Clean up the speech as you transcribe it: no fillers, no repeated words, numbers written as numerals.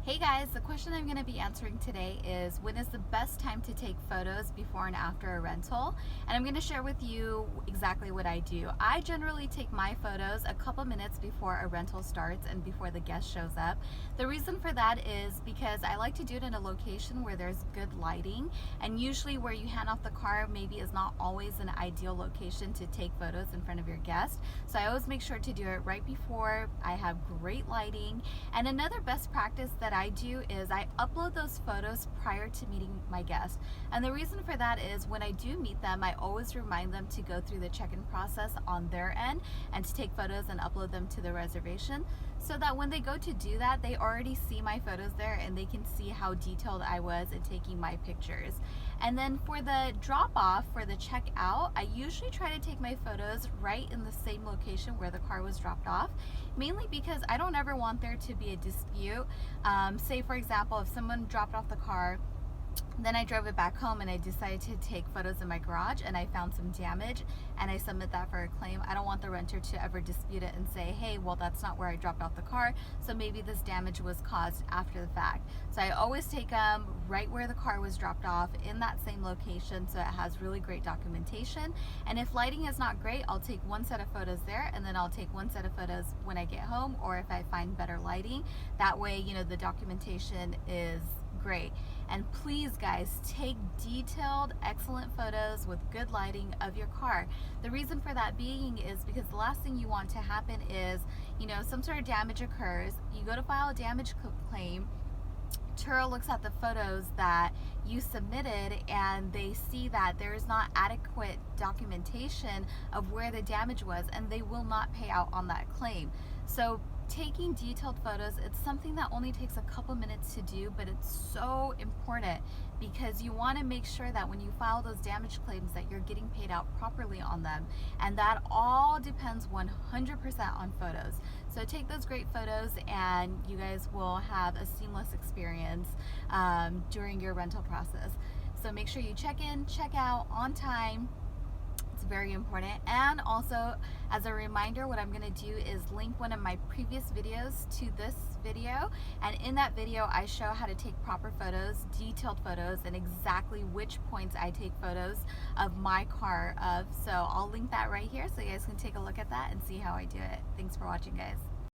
Hey guys, the question I'm going to be answering today is when is the best time to take photos before and after a rental? And I'm going to share with you exactly what I do. I generally take my photos a couple minutes before a rental starts and before the guest shows up. The reason for that is because I like to do it in a location where there's good lighting, and usually where you hand off the car maybe is not always an ideal location to take photos in front of your guest. So I always make sure to do it right before I have great lighting. And another best practice that I do is I upload those photos prior to meeting my guest. And the reason for that is when I do meet them, I always remind them to go through the check-in process on their end and to take photos and upload them to the reservation, so that when they go to do that, they already see my photos there and they can see how detailed I was in taking my pictures. And then for the drop off, for the check out, I usually try to take my photos right in the same location where the car was dropped off, mainly because I don't ever want there to be a dispute. Say for example, if someone dropped off the car, then I drove it back home and I decided to take photos in my garage and I found some damage and I submit that for a claim. I don't want the renter to ever dispute it and say, hey, well, that's not where I dropped off the car, so maybe this damage was caused after the fact. So I always take them right where the car was dropped off in that same location, so it has really great documentation. And if lighting is not great, I'll take one set of photos there and then I'll take one set of photos when I get home, or if I find better lighting. That way, you know, the documentation is great. And please guys, take detailed, excellent photos with good lighting of your car. The reason for that being is because the last thing you want to happen is, you know, some sort of damage occurs, you go to file a damage claim, Turo looks at the photos that you submitted and they see that there is not adequate documentation of where the damage was, and they will not pay out on that claim. So taking detailed photos, it's something that only takes a couple minutes to do, but it's so important because you want to make sure that when you file those damage claims that you're getting paid out properly on them, and that all depends 100% on photos. So take those great photos and you guys will have a seamless experience during your rental process. So make sure you check in, check out on time. It's very important. And also, as a reminder, what I'm going to do is link one of my previous videos to this video, and in that video I show how to take proper photos, detailed photos, and exactly which points I take photos of my car of. So I'll link that right here so you guys can take a look at that and see how I do it. Thanks for watching, guys.